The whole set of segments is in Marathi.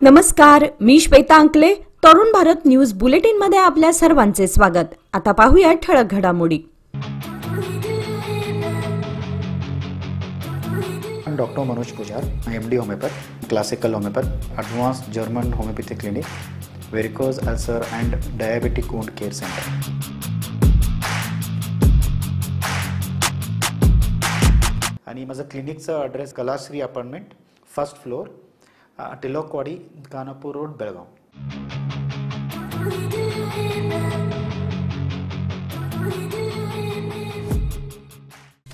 नमस्कार, मी श्वेता अंकले. तरुण भारत न्यूज बुलेटिन मध्ये आपल्या सर्वांचे स्वागत. आता पाहूया ठळक घडामोडी. Doctor Manoj Pujar, MD homeopath, classical homeopath, advanced German homeopathy clinic, varicose ulcer and diabetic wound care centre. आणि माझं क्लिनिकचा address Kalashri apartment, first floor, Tilakwadi, Khanapur road, Belgaum.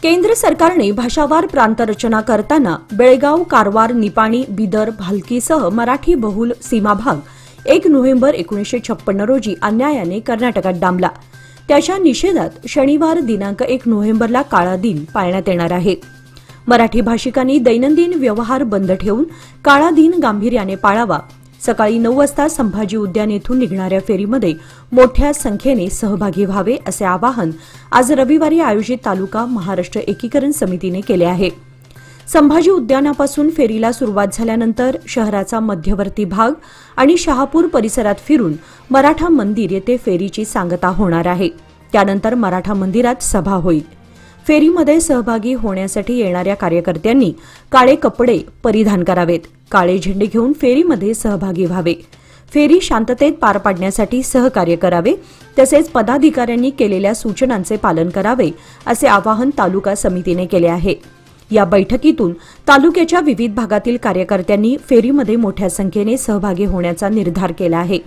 केंद्र सरकारने भाषावार प्रांत रचना करताना बेळगाव, कारवार, निपाणी, बिदर, भालकीसह मराठी बहुल सीमाभाग 1 नोव्हेंबर 1956 रोजी अन्यायाने कर्नाटकात डांबला. त्याच्या निषेधात शनिवार दिनांक 1 नोव्हेंबरला काळा दिन पाळण्यात येणार आहे. मराठी भाषिकांनी दैनंदिन व्यवहार बंद ठेवून काळा दिन गांभीर्याने पाळावा. सकाळी 9 वाजता संभाजी उद्यान येथून निघणाऱ्या फेरीमध्ये मोठ्या संख्येने सहभागी व्हावे असे आवाहन आज रविवारी आयोजित तालुका महाराष्ट्र एकीकरण समितीने केले आहे. संभाजी उद्यानापासून फेरीला सुरुवात झाल्यानंतर शहराचा मध्यवर्ती भाग आणि शहापूर परिसरात फिरून मराठा मंदिर येथे फेरीची सांगता होणार आहे. त्यानंतर मराठा मंदिरात सभा होईल. फेरीमध्ये सहभागी होण्यासाठी येणाऱ्या कार्यकर्त्यांनी काळे कपडे परिधान करावेत. काळे झेंडे घेऊन फेरीमध्ये सहभागी व्हावे. फेरी शांततेत पार पाडण्यासाठी सहकार्य करावे. तसेच पदाधिकाऱ्यांनी केलेल्या सूचनांचे पालन करावे असे आवाहन तालुका समितीने केले आहे. या बैठकीतून तालुक्याच्या विविध भागातील कार्यकर्त्यांनी फेरीमध्ये मोठ्या संख्येने सहभागी होण्याचा निर्धार केला आहे.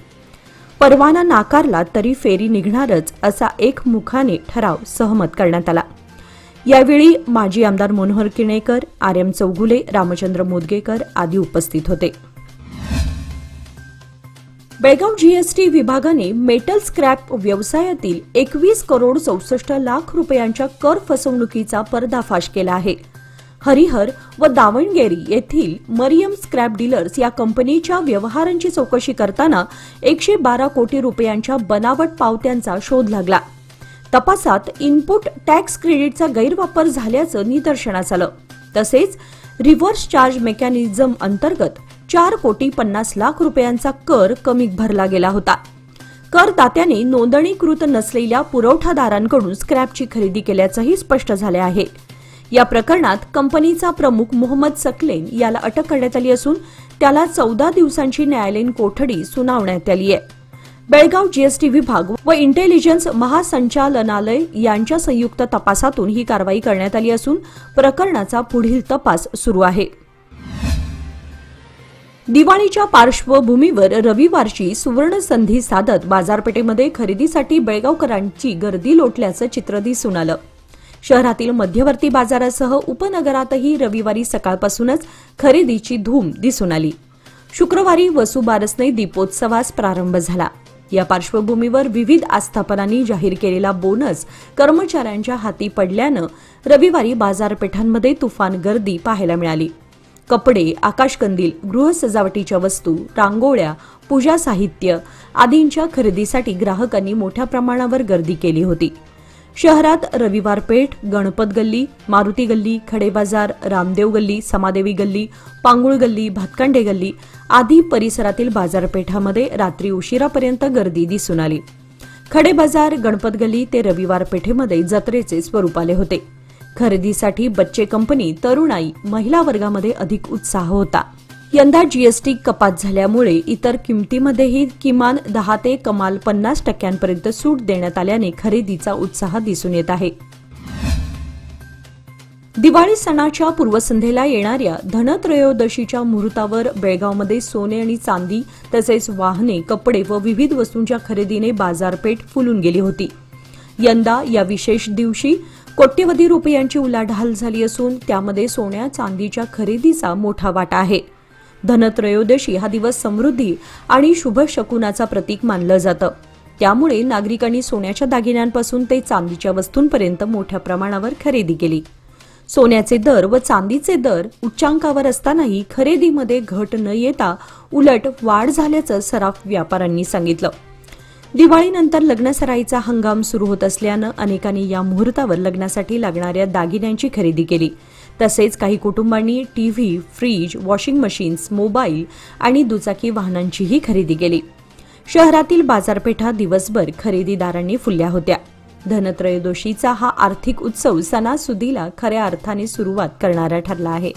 परवाना नाकारला तरी फेरी निघणारच असा एकमुखाने ठराव सहमत करण्यात आला. यावेळी माजी आमदार मनोहर किणेकर, RM चौगुले, रामचंद्र मोदगेकर आदी उपस्थित होते. बेळगाव GST विभागाने मेटल स्क्रॅप व्यवसायातील 21 करोड 64 लाख रुपयांच्या कर फसवणुकीचा पर्दाफाश केला आहे. हरिहर व दावणगेरी येथील मरियम स्क्रॅप डीलर्स या कंपनीच्या व्यवहारांची चौकशी करताना 112 कोटी रुपयांच्या बनावट पावत्यांचा शोध लागला. तपासात इनपुट टॅक्स क्रेडिटचा गैरवापर झाल्याचं निदर्शनास आलं. तसेच रिव्हर्स चार्ज मेकॅनिझम अंतर्गत 4 कोटी 50 लाख रुपयांचा कर कमी भरला गेला होता. करदात्याने नोंदणीकृत नसलेल्या पुरवठादारांकडून स्क्रॅपची खरेदी केल्याचंही स्पष्ट झाले आहे. या प्रकरणात कंपनीचा प्रमुख मोहम्मद सकलेन याला अटक करण्यात आली असून त्याला 14 दिवसांची न्यायालयीन कोठडी सुनावण्यात आली आहे. बेळगाव GST विभाग व इंटेलिजन्स महासंचालनालय यांच्या संयुक्त तपासातून ही कारवाई करण्यात आली असून प्रकरणाचा पुढील तपास सुरू आहे. दिवाळीच्या पार्श्वभूमीवर रविवारची सुवर्ण संधी साधत बाजारपेठेमध्ये खरेदीसाठी बेळगावकरांची गर्दी लोटल्याचं चित्र दिसून आलं. शहरातील मध्यवर्ती बाजारासह उपनगरातही रविवारी सकाळपासूनच खरेदीची धूम दिसून आली. शुक्रवारी वसुबारसने दीपोत्सवास प्रारंभ झाला. या पार्श्वभूमीवर विविध आस्थापनांनी जाहीर केलेला बोनस कर्मचाऱ्यांच्या हाती पडल्यानं रविवारी बाजारपेठांमध्ये तुफान गर्दी पाहायला मिळाली. कपडे, आकाशकंदील, गृहसजावटीच्या वस्तू, रांगोळ्या, पूजा साहित्य आदींच्या खरेदीसाठी ग्राहकांनी मोठ्या प्रमाणावर गर्दी केली होती. शहरात रविवार पेठ, गणपत गल्ली, मारुती गल्ली, खडे बाजार, रामदेव गल्ली, समादेवी गल्ली, पांगुळ गल्ली, भातकांडे गल्ली आदी परिसरातील बाजारपेठामध्ये रात्री उशिरापर्यंत गर्दी दिसून आली. खडे बाजार, गणपत गल्ली ते रविवार पेठेमध्ये जत्रेचे स्वरूप आले होते. खरेदीसाठी बच्चे कंपनी, तरुणाई, महिला वर्गामध्ये अधिक उत्साह होता. यंदा GST कपात झाल्यामुळे इतर किमतीमध्येही किमान 10 ते कमाल 50% सूट देण्यात आल्याने खरेदीचा उत्साह दिसून येत आहे. दिवाळी सणाच्या पूर्वसंध्येला येणाऱ्या धनत्रयोदशीच्या मुहूर्तावर बेळगावमध्ये सोने आणि चांदी तसेच वाहने, कपडे व विविध वस्तूंच्या खरेदीने बाजारपेठ फुलून गेली होती. यंदा या विशेष दिवशी कोट्यवधी रुपयांची उलाढाल झाली असून त्यामध्ये सोन्या चांदीच्या खरेदीचा मोठा वाटा आहे. धनत्रयोदशी हा दिवस समृद्धी आणि शुभ शकुनाचा प्रतीक मानलं जातं. त्यामुळे नागरिकांनी सोन्याच्या दागिन्यांपासून ते चांदीच्या वस्तूंपर्यंत मोठ्या प्रमाणावर खरेदी केली. सोन्याचे दर व चांदीचे दर उच्चांकावर असतानाही खरेदीमध्ये घट न येता उलट वाढ झाल्याचं सराफ व्यापाऱ्यांनी सांगितलं. दिवाळीनंतर लग्नसराईचा हंगाम सुरू होत असल्यानं अनेकांनी या मुहूर्तावर लग्नासाठी लागणाऱ्या दागिन्यांची खरेदी केली. तसेच काही कुटुंबांनी TV, fridge, washing machines, mobile आणि दुचाकी वाहनांचीही खरेदी केली. शहरातील बाजारपेठा दिवसभर खरेदीदारांनी फुलल्या होत्या. धनत्रयोदशीचा हा आर्थिक उत्सव सणासुदीला खऱ्या अर्थाने सुरुवात करणारा ठरला आहे.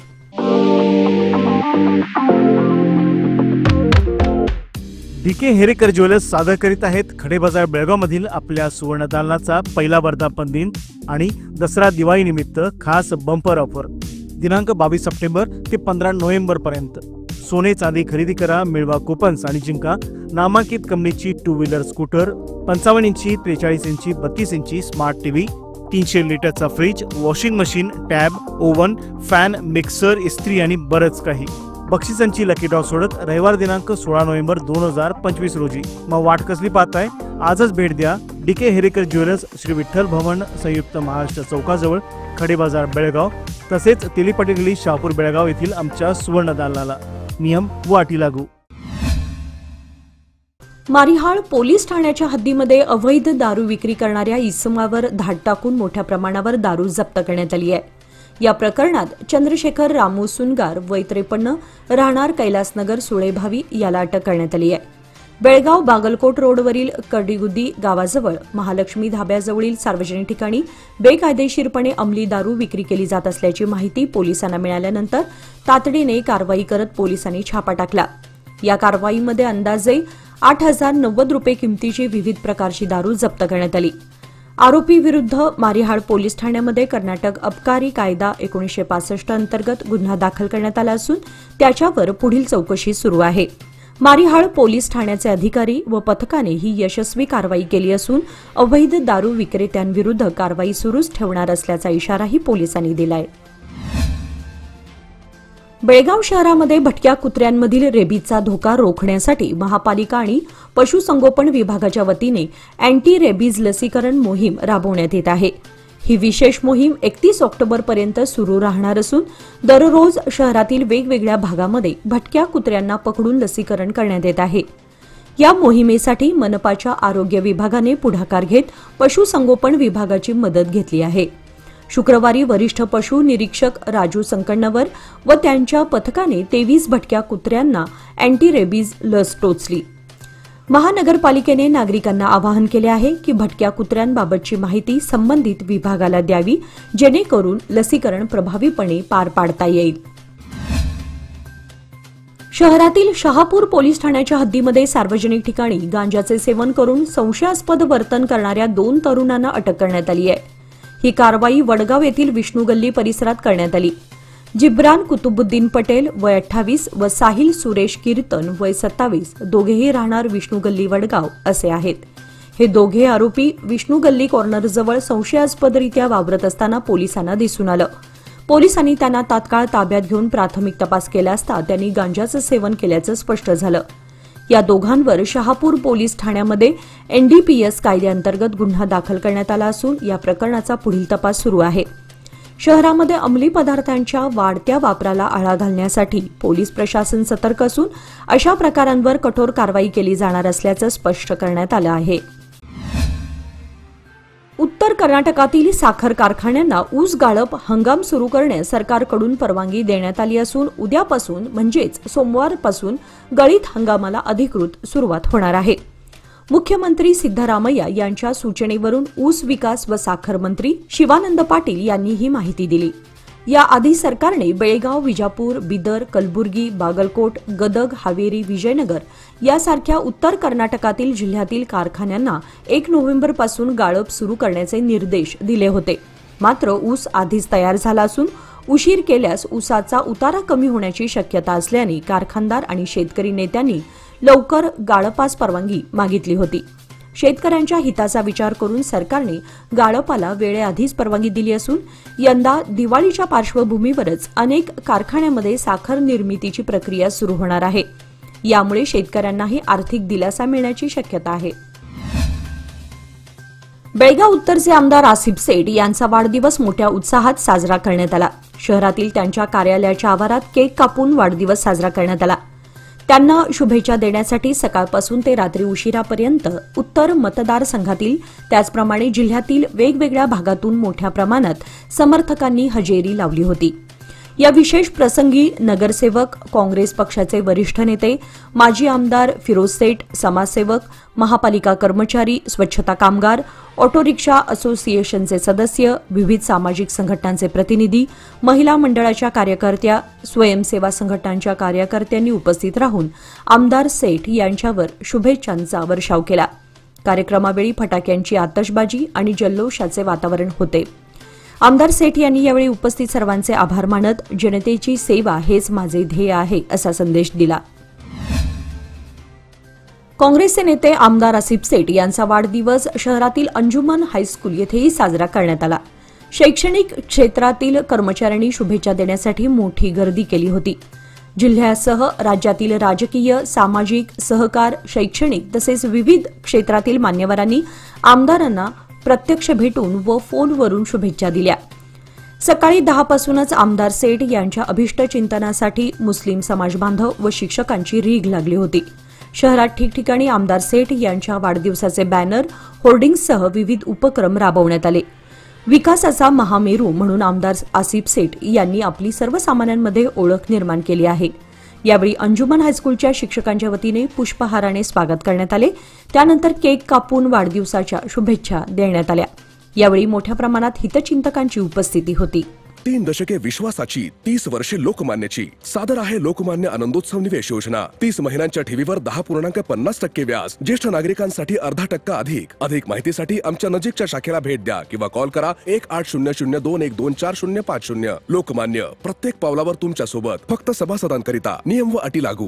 DK हेरेकर ज्वेलर्स सादर करीत आहेत खडेबाजार बेळगावमधील आपल्या सुवर्ण दालनाचा पहिला वर्धापन दिन आणि दसरा दिवाळी निमित्त खास बंपर ऑफर. दिनांक 22 सप्टेंबर ते 15 नोव्हेंबर पर्यंत. सोने चांदी खरेदी करा, मिळवा कुपन्स आणि जिंका नामांकित कंपनीची 2 व्हीलर स्कूटर, 55 इंची, 43 इंची, 32 इंची स्मार्ट टीव्ही, 300 लिटरचा fridge, washing machine, tab, oven, fan, mixer, इस्त्री आणि बरंच काही. बक्षिसांची लकी ड्रॉ सोडत रविवार दिनांक 16 नोव्हेंबर 2025 रोजी. मग वाट कसली पाहताय? आजच भेट द्या DK हेरेकर ज्वेलर्स, श्री विठ्ठल भवन, संयुक्त महाराष्ट्र चौकाजवळ, खडेबाजार बेळगाव. तसेच तेलीपटी गल्ली, शहापूर बेळगाव येथील आमच्या सुवर्ण दालनाला. नियम व अटी लागू. मारिहाळ पोलीस ठाण्याच्या हद्दीमध्ये अवैध दारू विक्री करणाऱ्या इसमावर धाड टाकून मोठ्या प्रमाणावर दारू जप्त करण्यात आली आहे. या प्रकरणात चंद्रशेखर रामू सुनगार वय 53 राहणार कैलासनगर सुळेभावी याला अटक करण्यात आली आहे. बेळगाव बागलकोट रोडवरील कडिगुद्दी गावाजवळ महालक्ष्मी धाब्याजवळील सार्वजनिक ठिकाणी बेकायदेशीरपणे अंमली दारू विक्री केली जात असल्याची माहिती पोलिसांना मिळाल्यानंतर तातडीने कारवाई करत पोलिसांनी छापा टाकला. या कारवाईमध्ये अंदाजे 8,090 रुपये किमतीची विविध प्रकारची दारू जप्त करण्यात आली. आरोपी विरुद्ध मारिहाळ पोलीस ठाण्यामध्ये कर्नाटक अबकारी कायदा 1965 अंतर्गत गुन्हा दाखल करण्यात आला असून त्याच्यावर पुढील चौकशी सुरू आहे. मारिहाळ पोलीस ठाण्याचे अधिकारी व पथकाने ही यशस्वी कारवाई केली असून अवैध दारू विक्रेत्यांविरुद्ध कारवाई सुरूच ठेवणार असल्याचा इशाराही पोलिसांनी दिलाय. बेळगाव शहरामध्ये भटक्या कुत्र्यांमधील रेबीजचा धोका रोखण्यासाठी महापालिका आणि पशुसंगोपन विभागाच्या वतीने अँटी रेबीज लसीकरण मोहीम राबवण्यात येत आहे. ही विशेष मोहीम 31 ऑक्टोबरपर्यंत सुरू राहणार असून दररोज शहरातील वेगवेगळ्या भागामध्ये भटक्या कुत्र्यांना पकडून लसीकरण करण्यात येत आहे. या मोहिमेसाठी मनपाच्या आरोग्य विभागाने पुढाकार घेत पशुसंगोपन विभागाची मदत घेतली आहे. शुक्रवारी वरिष्ठ पशु निरीक्षक राजू संकण्णवर व त्यांच्या पथकाने 23 भटक्या कुत्र्यांना अँटी रेबीज लस टोचली. महानगरपालिकेने नागरिकांना आवाहन केले आहे की भटक्या कुत्र्यांबाबतची माहिती संबंधित विभागाला द्यावी, जेणेकरून लसीकरण प्रभावीपणे पार पाडता येईल. शहरातील शहापूर पोलीस ठाण्याच्या हद्दीमध्ये सार्वजनिक ठिकाणी गांजाचे सेवन करून संशयास्पद वर्तन करणाऱ्या 2 तरुणांना अटक करण्यात आली आहे. ही कारवाई वडगाव येथील विष्णू गल्ली परिसरात करण्यात आली. जिब्रान कुतुबुद्दीन पटेल वय 28 व साहिल सुरेश कीर्तन वय 27 दोघेही राहणार विष्णू गल्ली वडगाव असे आहेत. हे दोघे आरोपी विष्णू गल्ली कॉर्नरजवळ संशयास्पदरित्या वावरत असताना पोलिसांना दिसून आलं. पोलिसांनी त्यांना तात्काळ ताब्यात घेऊन प्राथमिक तपास केला असता त्यांनी गांजाचं सेवन केल्याचं स्पष्ट झालं. या दोघांवर शहापूर पोलीस ठाण्यामध्ये NDPS कायद्याअंतर्गत गुन्हा दाखल करण्यात आला असून या प्रकरणाचा पुढील तपास सुरू आहे. शहरामध्ये अंमली पदार्थांच्या वाढत्या वापराला आळा घालण्यासाठी पोलीस प्रशासन सतर्क असून अशा प्रकारांवर कठोर कारवाई केली जाणार असल्याचं स्पष्ट करण्यात आलं आहे. उत्तर कर्नाटकातील साखर कारखान्यांना ऊस गाळप हंगाम सुरू करण्यास सरकारकडून परवानगी देण्यात आली असून उद्यापासून म्हणजेच सोमवारपासून गळीत हंगामाला अधिकृत सुरुवात होणार आहे. मुख्यमंत्री सिद्धरामय्या यांच्या सूचनेवरून ऊस विकास व साखर मंत्री शिवानंद पाटील यांनी ही माहिती दिली. याआधी सरकारने बेळगाव, विजापूर, बिदर, कलबुर्गी, बागलकोट, गदग, हावेरी, विजयनगर यासारख्या उत्तर कर्नाटकातील जिल्ह्यातील कारखान्यांना 1 नोव्हेंबरपासून गाळप सुरू करण्याचे निर्देश दिले होते. मात्र ऊस आधीच तयार झाला असून उशीर केल्यास ऊसाचा उतारा कमी होण्याची शक्यता असल्याने कारखानदार आणि शेतकरी नेत्यांनी लवकर गाळपास परवानगी मागितली होती. शेतकऱ्यांच्या हिताचा विचार करून सरकारने गाळपाला वेळेआधीच परवानगी दिली असून यंदा दिवाळीच्या पार्श्वभूमीवरच अनेक कारखान्यांमध्ये साखर निर्मितीची प्रक्रिया सुरू होणार आहे. यामुळे शेतकऱ्यांनाही आर्थिक दिलासा मिळण्याची शक्यता आहे. बेळगाव उत्तरचे आमदार आसिफ सेठ यांचा वाढदिवस मोठ्या उत्साहात साजरा करण्यात आला. शहरातील त्यांच्या कार्यालयाच्या आवारात केक कापून वाढदिवस साजरा करण्यात आला. त्यांना शुभेच्छा देण्यासाठी सकाळपासून ते रात्री उशिरापर्यंत उत्तर मतदारसंघातील त्याचप्रमाणे जिल्ह्यातील वेगवेगळ्या भागातून मोठ्या प्रमाणात समर्थकांनी हजेरी लावली होती. या विशेष प्रसंगी नगरसेवक, काँग्रेस पक्षाचे वरिष्ठ नेते, माजी आमदार फिरोज सेठ, समाजसेवक, महापालिका कर्मचारी, स्वच्छता कामगार, ऑटो रिक्षा असोसिएशनचे सदस्य, विविध सामाजिक संघटनांचे प्रतिनिधी, महिला मंडळाच्या कार्यकर्त्या, स्वयंसेवा संघटनांच्या कार्यकर्त्यांनी उपस्थित राहून आमदार सेठ यांच्यावर शुभेच्छांचा वर्षाव केला. कार्यक्रमावेळी फटाक्यांची आतषबाजी आणि जल्लोषाचे वातावरण होते. आमदार सेठ यांनी यावेळी उपस्थित सर्वांचे आभार मानत जनतेची सेवा हेच माझे ध्येय आहे असा संदेश दिला. काँग्रेसचे नेते आमदार आसिफ सेठ यांचा वाढदिवस शहरातील अंजुमन हायस्कूल येथेही साजरा करण्यात आला. शैक्षणिक क्षेत्रातील कर्मचाऱ्यांनी शुभेच्छा देण्यासाठी मोठी गर्दी केली होती. जिल्ह्यासह राज्यातील राजकीय, सामाजिक, सहकार, शैक्षणिक तसेच विविध क्षेत्रातील मान्यवरांनी आमदारांना प्रत्यक्ष भेटून व फोनवरून शुभेच्छा दिल्या. सकाळी 10 पासूनच आमदार सेठ यांच्या अभिष्ट चिंतनासाठी मुस्लिम समाजबांधव व शिक्षकांची रीघ लागली होती. शहरात ठिकठिकाणी आमदार सेठ यांच्या वाढदिवसाचे बॅनर, होर्डिंग्ससह विविध उपक्रम राबवण्यात आले. विकासाचा महामेरू म्हणून आमदार आसिफ सेठ यांनी आपली सर्वसामान्यांमध्ये ओळख निर्माण केली आहे. यावेळी अंजुमन हायस्कूलच्या शिक्षकांच्या वतीने पुष्पहाराने स्वागत करण्यात आले. त्यानंतर केक कापून वाढदिवसाच्या शुभेच्छा देण्यात आल्या. यावेळी मोठ्या प्रमाणात हितचिंतकांची उपस्थिती होती. 3 दशके विश्वासाची, 30 वर्षे लोकमान्याची. सादर आहे लोकमान्य आनंदोत्सव निवेश योजना. 30 महिन्यांच्या ठेवीवर 10.50% व्याज. ज्येष्ठ नागरिकांसाठी 0.5% अधिक माहितीसाठी आमच्या नजीकच्या शाखेला भेट द्या किंवा कॉल करा 180021245050. लोकमान्य, प्रत्येक पावलावर तुमच्या सोबत. फक्त सभासदांकरिता. नियम व अटी लागू.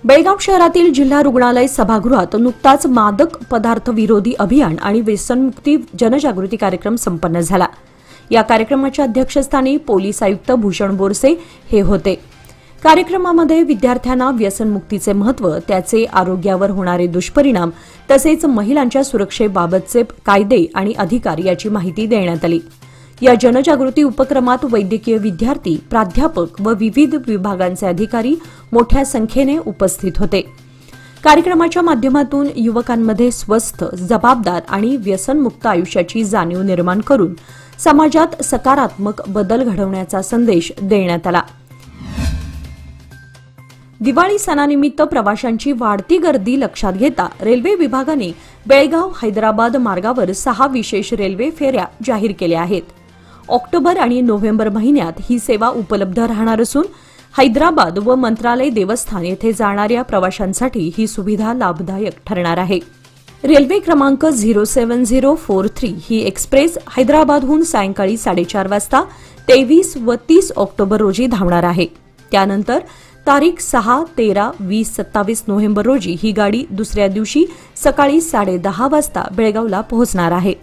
बेळगाव शहरातील जिल्हा रुग्णालय सभागृहात नुकताच मादक पदार्थ विरोधी अभियान आणि व्यसनमुक्ती जनजागृती कार्यक्रम संपन्न झाला. या कार्यक्रमाच्या अध्यक्षस्थानी पोलीस आयुक्त भूषण बोरसे हे होते. कार्यक्रमामध्ये विद्यार्थ्यांना व्यसनमुक्तीचे महत्त्व, त्याचे आरोग्यावर होणारे दुष्परिणाम तसेच महिलांच्या सुरक्षेबाबतचे कायदे आणि अधिकार याची माहिती देण्यात आली. या जनजागृती उपक्रमात वैद्यकीय विद्यार्थी, प्राध्यापक व विविध विभागांचे अधिकारी मोठ्या संख्येने उपस्थित होते. कार्यक्रमाच्या माध्यमातून युवकांमध्ये स्वस्थ, जबाबदार आणि व्यसनमुक्त आयुष्याची जाणीव निर्माण करून समाजात सकारात्मक बदल घडवण्याचा संदेश देण्यात आला. दिवाळी सणानिमित्त प्रवाशांची वाढती गर्दी लक्षात घेता रेल्वे विभागाने बेळगाव हैदराबाद मार्गावर 6 विशेष रेल्वे फेऱ्या जाहीर केल्या आहेत. ऑक्टोबर आणि नोव्हेंबर महिन्यात ही सेवा उपलब्ध राहणार असून हैदराबाद व मंत्रालय देवस्थान येथे जाणाऱ्या प्रवाशांसाठी ही सुविधा लाभदायक ठरणार आहे. रेल्वे क्रमांक 07043 ही एक्सप्रेस हैदराबादहून सायंकाळी 4:30 वाजता 23 व 30 ऑक्टोबर रोजी धावणार आहे. त्यानंतर तारीख 6, 13, 20, 27 नोव्हेंबर रोजी ही गाडी दुसऱ्या दिवशी सकाळी 10:30 वाजता बेळगावला पोहोचणार आहे.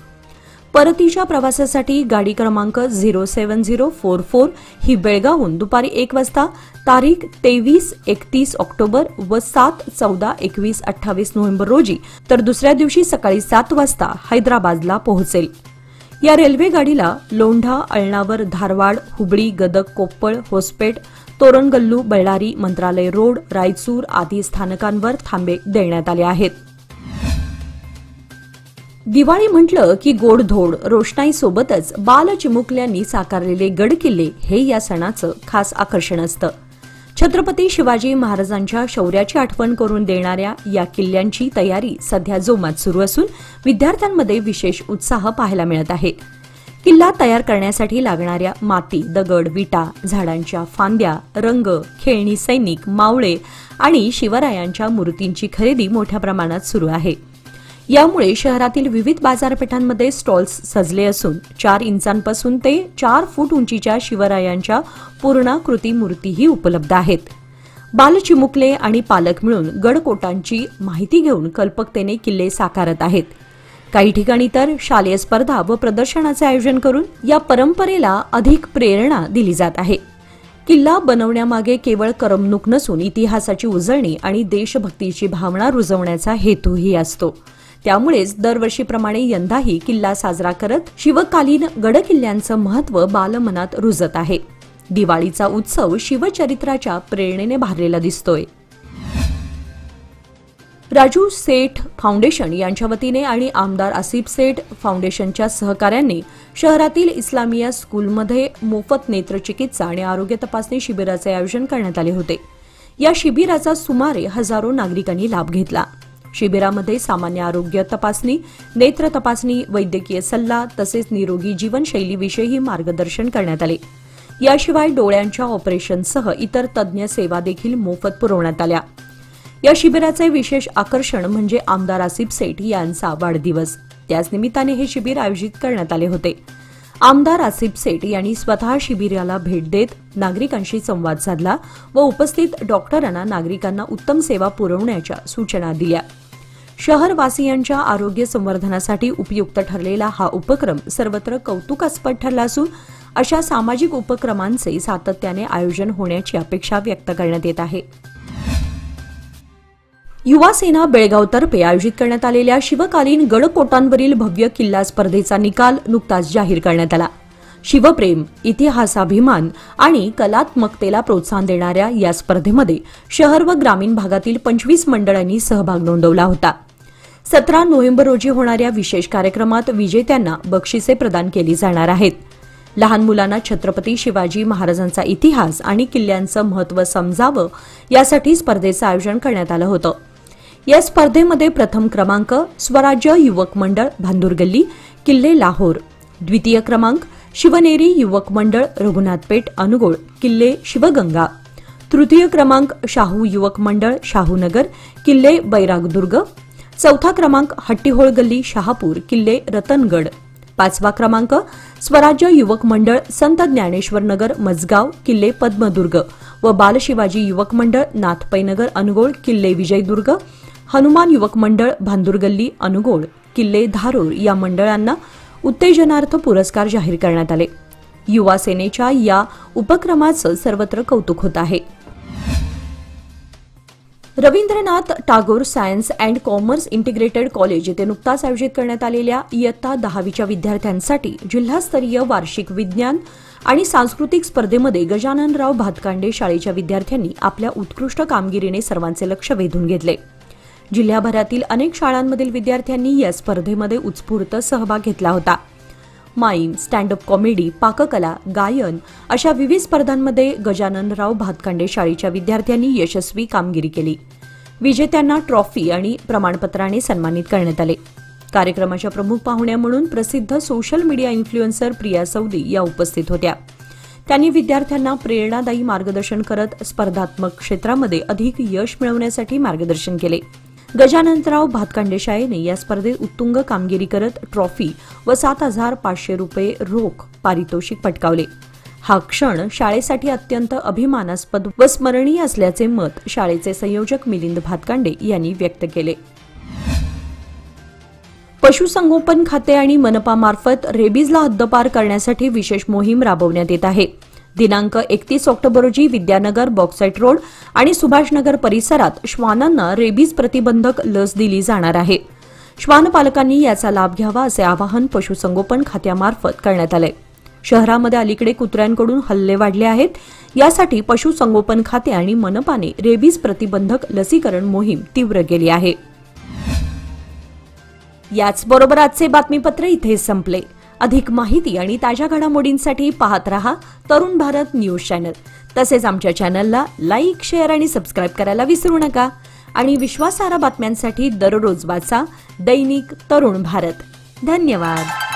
परतीच्या प्रवासासाठी गाडी क्रमांक 07044 ही बेळगावहून दुपारी 1 वाजता तारीख 23, 31 ऑक्टोबर व 7, 14, 21, 28 नोव्हेंबर रोजी तर दुसऱ्या दिवशी सकाळी 7 वाजता हैदराबादला पोहोचेल. या रेल्वे गाडीला लोंढा, अळणावर, धारवाड, हुबळी, गदग, कोप्पळ, होसपेट, तोरणगल्लू, बळ्ळारी, मंत्रालय रोड, रायचूर आदी स्थानकांवर थांबे देण्यात आले आहेत. दिवाळी म्हटलं की गोडधोड, रोषणाईसोबतच बालचिमुकल्यांनी साकारलेले गडकिल्ले हे या सणाचं खास आकर्षण असतं. छत्रपती शिवाजी महाराजांच्या शौर्याची आठवण करून देणाऱ्या या किल्ल्यांची तयारी सध्या जोमात सुरू असून विद्यार्थ्यांमध्ये विशेष उत्साह पाहायला मिळत आहे. किल्ला तयार करण्यासाठी लागणाऱ्या माती, दगड, विटा, झाडांच्या फांद्या, रंग, खेळणी सैनिक, मावळे आणि शिवरायांच्या मूर्तींची खरेदी मोठ्या प्रमाणात सुरू आहे. यामुळे शहरातील विविध बाजारपेठांमध्ये स्टॉल्स सजले असून 4 इंचांपासून ते 4 फूट उंचीच्या शिवरायांच्या पूर्णाकृती मूर्तीही उपलब्ध आहेत. बालचिमुकले आणि पालक मिळून गडकोटांची माहिती घेऊन कल्पकतेने किल्ले साकारत आहेत. काही ठिकाणी तर शालेय स्पर्धा व प्रदर्शनाचे आयोजन करून या परंपरेला अधिक प्रेरणा दिली जात आहे. किल्ला बनवण्यामागे केवळ करमणूक नसून इतिहासाची उजळणी आणि देशभक्तीची भावना रुजवण्याचा हेतूही असतो. त्यामुळेच दरवर्षीप्रमाणे यंदाही किल्ला साजरा करत शिवकालीन गडकिल्ल्यांचं महत्त्व बालमनात रुजत आहे. दिवाळीचा उत्सव शिवचरित्राच्या प्रेरणेने भारलेला दिसतोय. राजू सेठ फाउंडेशन यांच्या वतीने आणि आमदार आसिफ सेठ फाउंडेशनच्या सहकार्याने शहरातील इस्लामिया स्कूलमध्ये मोफत नेत्रचिकित्सा आणि आरोग्य तपासणी शिबिराचे आयोजन करण्यात आले होते. या शिबिराचा सुमारे हजारो नागरिकांनी लाभ घेतला. शिबिरामध्ये सामान्य आरोग्य तपासणी, नेत्र तपासणी, वैद्यकीय सल्ला तसेच निरोगी जीवनशैलीविषयी मार्गदर्शन करण्यात आले. याशिवाय डोळ्यांच्या ऑपरेशनसह इतर तज्ज्ञ सेवा देखील मोफत पुरवण्यात आल्या. या शिबिराचे विशेष आकर्षण म्हणजे आमदार आसिफ सेठ यांचा वाढदिवस. त्याच निमित्ताने हे शिबिर आयोजित करण्यात आले होते. आमदार आसिफ सेठ यांनी स्वतः शिबिराला भेट देत नागरिकांशी संवाद साधला व उपस्थित डॉक्टरांना नागरिकांना उत्तम सेवा पुरवण्याच्या सूचना दिल्या. शहरवासियांच्या आरोग्य संवर्धनासाठी उपयुक्त ठरलेला हा उपक्रम सर्वत्र कौतुकास्पद ठरला असून अशा सामाजिक उपक्रमांचे सातत्याने आयोजन होण्याची अपेक्षा व्यक्त करण्यात येत आहे. युवा सेना बेळगावतर्फे आयोजित करण्यात आलेल्या शिवकालीन गडकोटांवरील भव्य किल्ला स्पर्धेचा निकाल नुकताच जाहीर करण्यात आला. शिवप्रेम, इतिहासाभिमान आणि कलात्मकतेला प्रोत्साहन देणाऱ्या या स्पर्धेमध्ये शहर व ग्रामीण भागातील 25 मंडळांनी सहभाग नोंदवला होता. 17 नोव्हेंबर रोजी होणाऱ्या विशेष कार्यक्रमात विजेत्यांना बक्षिसे प्रदान केली जाणार आहेत. लहान मुलांना छत्रपती शिवाजी महाराजांचा इतिहास आणि किल्ल्यांचं महत्त्व समजावं यासाठी स्पर्धेचं आयोजन करण्यात आलं होतं. या स्पर्धेमध्ये प्रथम क्रमांक स्वराज्य युवक मंडळ भांदुरगल्ली किल्ले लाहोर, द्वितीय क्रमांक शिवनेरी युवक मंडळ रघुनाथपेठ अनुगोळ किल्ले शिवगंगा, तृतीय क्रमांक शाहू युवक मंडळ शाहूनगर किल्ले बैरागदुर्ग, चौथा क्रमांक हट्टीहोळ गल्ली शहापूर किल्ले रतनगड, पाचवा क्रमांक स्वराज्य युवक मंडळ संत ज्ञानेश्वर नगर मजगाव किल्ले पद्मदुर्ग व बालशिवाजी युवक मंडळ नाथपैनगर अनुगोळ किल्ले विजयदुर्ग, हनुमान युवक मंडळ भांदुरगल्ली अनुगोळ किल्ले धारूर या मंडळांना उत्तेजनार्थ पुरस्कार जाहीर करण्यात आले. युवा सेनेच्या या उपक्रमाचं सर्वत्र कौतुक होत आहे. Rabindranath Tagore science and commerce integrated college येथे नुकताच आयोजित करण्यात आलेल्या इयत्ता 10वीच्या विद्यार्थ्यांसाठी जिल्हास्तरीय वार्षिक विज्ञान आणि सांस्कृतिक स्पर्धेमध्ये गजाननराव भातकांडे शाळेच्या विद्यार्थ्यांनी आपल्या उत्कृष्ट कामगिरीने सर्वांचे लक्ष वेधून घेतले. जिल्ह्याभरातील अनेक शाळांमधील विद्यार्थ्यांनी या स्पर्धेमध्ये उत्स्फूर्त सहभाग घेतला होता. माईम, स्टँडअप कॉमेडी, पाककला, गायन अशा विविध स्पर्धांमध्ये गजाननराव भातकांडे शाळेच्या विद्यार्थ्यांनी यशस्वी कामगिरी केली. विजेत्यांना ट्रॉफी आणि प्रमाणपत्राने सन्मानित करण्यात आले. कार्यक्रमाच्या प्रमुख पाहुण्या म्हणून प्रसिद्ध social media influencer Priya Saudi या उपस्थित होत्या. त्यांनी विद्यार्थ्यांना प्रेरणादायी मार्गदर्शन करत स्पर्धात्मक क्षेत्रामध्ये अधिक यश मिळवण्यासाठी मार्गदर्शन केले. गजाननराव भातकांडे शाळेने या स्पर्धेत उत्तुंग कामगिरी करत ट्रॉफी व 7,500 रुपये रोख पारितोषिक पटकावले. हा क्षण शाळेसाठी अत्यंत अभिमानास्पद व स्मरणीय असल्याचे मत शाळेचे संयोजक मिलिंद भातकांडे यांनी व्यक्त केले. पशुसंगोपन खाते आणि मनपामार्फत रेबीजला हद्दपार करण्यासाठी विशेष मोहीम राबवण्यात येत आहे. दिनांक 31 ऑक्टोबर रोजी विद्यानगर, बॉक्साईट रोड आणि सुभाषनगर परिसरात श्वानांना रेबीज प्रतिबंधक लस दिली जाणार आहे. श्वान पालकांनी याचा लाभ घ्यावा असे आवाहन पशुसंगोपन खात्यामार्फत करण्यात आले. शहरामध्ये अलीकडे कुत्र्यांकडून हल्ले वाढले आहेत. यासाठी पशुसंगोपन खाते आणि मनपाने रेबीज प्रतिबंधक लसीकरण मोहीम तीव्र केली आहे. याचबरोबर आजचे बातमीपत्र इथे संपले. अधिक माहिती आणि ताज्या घडामोडींसाठी पाहत रहा तरुण भारत न्यूज चॅनल. तसेच आमच्या चॅनलला लाईक, शेअर आणि सबस्क्राईब करायला विसरू नका. आणि विश्वासार्ह बातम्यांसाठी दररोज वाचा दैनिक तरुण भारत. धन्यवाद.